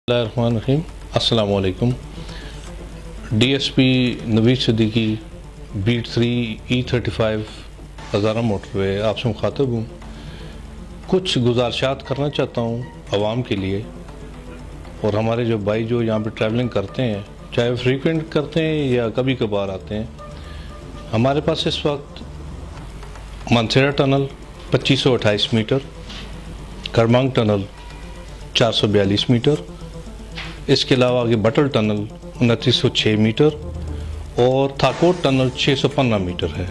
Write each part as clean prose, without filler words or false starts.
Bismillahirrahmanirrahim. अस्सलाम वालेकुम. DSP Naveed Siddiqui beat 3 E35 Hazara motorway आपसे मुखातब हूँ. कुछ गुजारिशात करना चाहता हूँ आवाम के लिए और हमारे जो भाई जो यहाँ पे ट्रैवलिंग करते हैं, चाहे फ्रीक्वेंट करते हैं या कभी कभार आते हैं. हमारे पास इस वक्त Mansehra tunnel 2528 metre, Karmang tunnel 442 metre, इसके अलावा आगे बटल टनल 2906 मीटर और थाकोट टनल 615 मीटर है.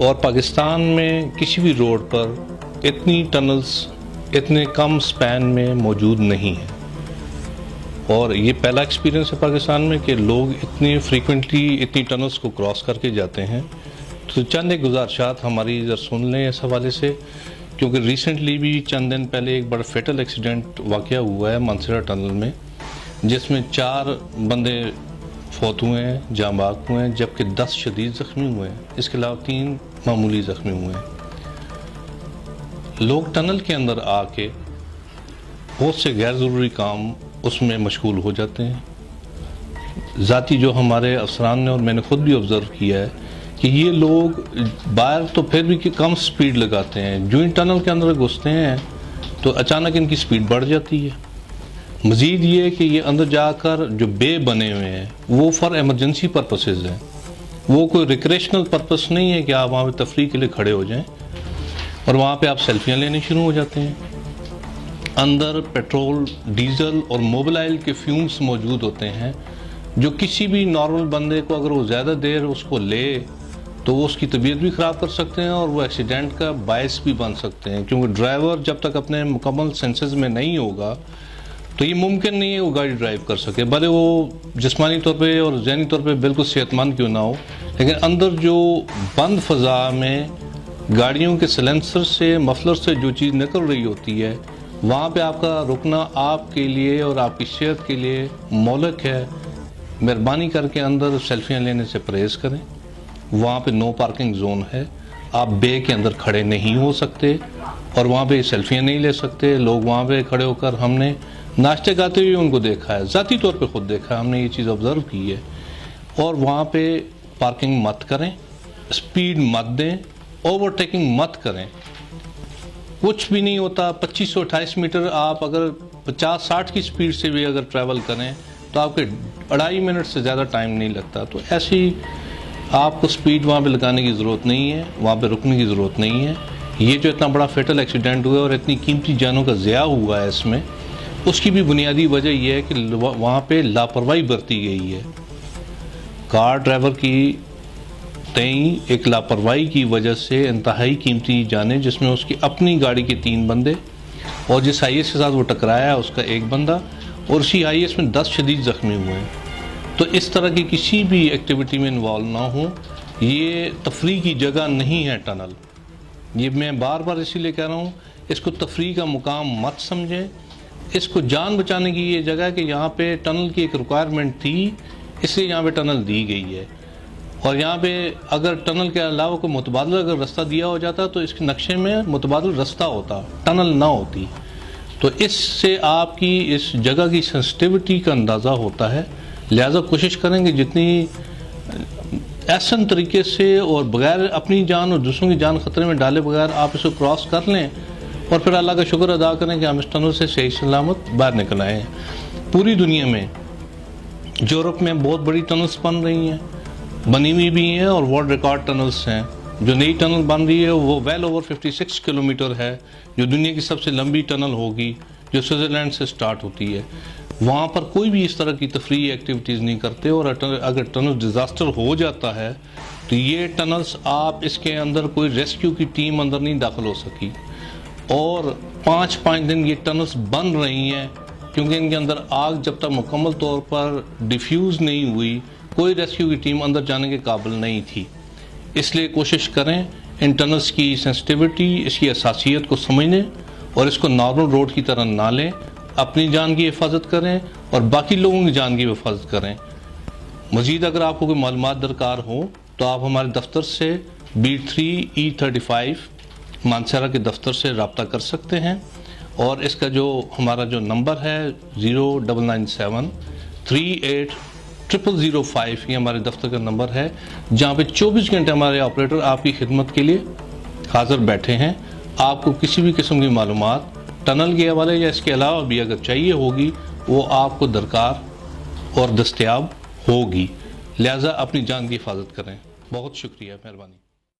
और पाकिस्तान में किसी भी रोड पर इतनी टनल्स इतने कम स्पैन में मौजूद नहीं है. और ये पहला एक्सपीरियंस है पाकिस्तान में कि लोग इतनी फ्रीक्वेंटली इतनी टनल्स को क्रॉस करके जाते हैं. तो चंद एक गुजारिशात हमारी इधर सुन लें इस हवाले से, क्योंकि रिसेंटली भी चंद दिन पहले एक बड़ा फेटल एक्सीडेंट वाक़या हुआ है मानसेरा टनल में, जिसमें 4 बंदे फौत हुए हैं, जाँ बहक हुए हैं, जबकि 10 शदीद ज़ख्मी हुए हैं. इसके अलावा 3 मामूली ज़ख्मी हुए हैं. लोग टनल के अंदर आके बहुत से गैर ज़रूरी काम उसमें मशगूल हो जाते हैं. ज़ाती जो हमारे अफसरान ने और मैंने ख़ुद भी ऑब्ज़र्व किया है कि ये लोग बाहर तो फिर भी कम स्पीड लगाते हैं, जो इन टनल के अंदर घुसते हैं तो अचानक इनकी स्पीड बढ़ जाती है. मज़ीद ये कि ये अंदर जाकर जो बे बने हुए हैं वो फॉर एमरजेंसी पर्पसेस हैं, वो कोई रिक्रेशनल पर्पस नहीं है कि आप वहाँ पे तफरीह के लिए खड़े हो जाएं और वहाँ पे आप सेल्फियाँ लेने शुरू हो जाते हैं. अंदर पेट्रोल, डीजल और मोबिलाइल के फ्यूम्स मौजूद होते हैं, जो किसी भी नॉर्मल बंदे को अगर वो ज़्यादा देर उसको ले तो वो उसकी तबीयत भी ख़राब कर सकते हैं और वो एक्सीडेंट का बायस भी बन सकते हैं. क्योंकि ड्राइवर जब तक अपने मुकम्मल सेंसेस में नहीं होगा तो ये मुमकिन नहीं है वो गाड़ी ड्राइव कर सके, भले वो जिस्मानी तौर पे और ज़हनी तौर पे बिल्कुल सेहतमंद क्यों ना हो. लेकिन अंदर जो बंद फ़ज़ा में गाड़ियों के सिलेंसर से, मफलर से जो चीज़ निकल रही होती है, वहाँ पर आपका रुकना आपके लिए और आपकी सेहत के लिए मौलिक है. मेहरबानी करके अंदर सेल्फियाँ लेने से परहेज़ करें. वहाँ पे नो पार्किंग जोन है, आप बे के अंदर खड़े नहीं हो सकते और वहाँ पे सेल्फियाँ नहीं ले सकते. लोग वहाँ पे खड़े होकर हमने नाश्ते खाते हुए उनको देखा है, ज़ाती तौर पे ख़ुद देखा है, हमने ये चीज़ ऑब्ज़र्व की है. और वहाँ पे पार्किंग मत करें, स्पीड मत दें, ओवरटेकिंग मत करें. कुछ भी नहीं होता. 2528 मीटर आप अगर 50-60 की स्पीड से भी अगर ट्रैवल करें तो आपके 2.5 मिनट से ज़्यादा टाइम नहीं लगता. तो ऐसी आपको स्पीड वहाँ पे लगाने की ज़रूरत नहीं है, वहाँ पे रुकने की ज़रूरत नहीं है. ये जो इतना बड़ा फेटल एक्सीडेंट हुआ और इतनी कीमती जानों का ज़िया हुआ है इसमें, उसकी भी बुनियादी वजह यह है कि वहाँ पे लापरवाही बरती गई है. कार ड्राइवर की तई एक लापरवाही की वजह से इंतहाई कीमती जानें, जिसमें उसकी अपनी गाड़ी के 3 बंदे और जिस IS के साथ वो टकराया है उसका 1 बंदा और उसी IS में 10 शदीद ज़ख्मी हुए हैं. तो इस तरह की किसी भी एक्टिविटी में इन्वॉल्व ना हो. ये तफरीह की जगह नहीं है टनल. ये मैं बार बार इसीलिए कह रहा हूँ, इसको तफरीह का मुकाम मत समझें. इसको जान बचाने की ये जगह कि यहाँ पे टनल की एक रिक्वायरमेंट थी, इसलिए यहाँ पे टनल दी गई है. और यहाँ पे अगर टनल के अलावा कोई मुतबादल अगर रास्ता दिया हो जाता तो इसके नक्शे में मुतबादल रास्ता होता, टनल ना होती. तो इससे आपकी इस जगह की सेंसिटिविटी का अंदाज़ा होता है. लिहाजा कोशिश करेंगे जितनी एहसन तरीके से और बगैर अपनी जान और दूसरों की जान ख़तरे में डाले बगैर आप इसको क्रॉस कर लें और फिर अल्लाह का शुक्र अदा करें कि हम इस टनल से सही सलामत बाहर निकल आए हैं. पूरी दुनिया में यूरोप में बहुत बड़ी टनल्स बन रही हैं, बनी हुई भी हैं और वर्ल्ड रिकॉर्ड टनल्स हैं. जो नई टनल बन रही है वो वेल ओवर 56 किलोमीटर है, जो दुनिया की सबसे लंबी टनल होगी, जो स्विट्ज़रलैंड से स्टार्ट होती है. वहाँ पर कोई भी इस तरह की तफरीही एक्टिविटीज़ नहीं करते. और अगर टनल डिज़ास्टर हो जाता है तो ये टनल्स आप इसके अंदर कोई रेस्क्यू की टीम अंदर नहीं दाखिल हो सकी. और 5-5 दिन ये टनल्स बन रही हैं क्योंकि इनके अंदर आग जब तक मुकम्मल तौर पर डिफ्यूज़ नहीं हुई, कोई रेस्क्यू की टीम अंदर जाने के काबिल नहीं थी. इसलिए कोशिश करें इन टनल्स की सेंसिटिविटी, इसकी असासियत को समझने और इसको नॉर्मल रोड की तरह ना लें. अपनी जान की हिफाजत करें और बाकी लोगों की जान की हिफाजत करें. मज़ीद अगर आपको कोई मालूमात दरकार हो तो आप हमारे दफ्तर से बीट 3 E35 मानसेरा के दफ्तर से रब्ता कर सकते हैं. اور اس کا جو ہمارا جو نمبر ہے 0997380005 یہ ہمارے دفتر کا نمبر ہے، جہاں پہ 24 گھنٹے ہمارے آپریٹر آپ کی خدمت کے لیے حاضر بیٹھے ہیں۔ آپ کو کسی بھی قسم کی معلومات ٹنل کے حوالے یا اس کے علاوہ بھی اگر چاہیے ہوگی وہ آپ کو درکار اور دستیاب ہوگی، لہذا اپنی جان کی حفاظت کریں۔ بہت شکریہ، مہربانی۔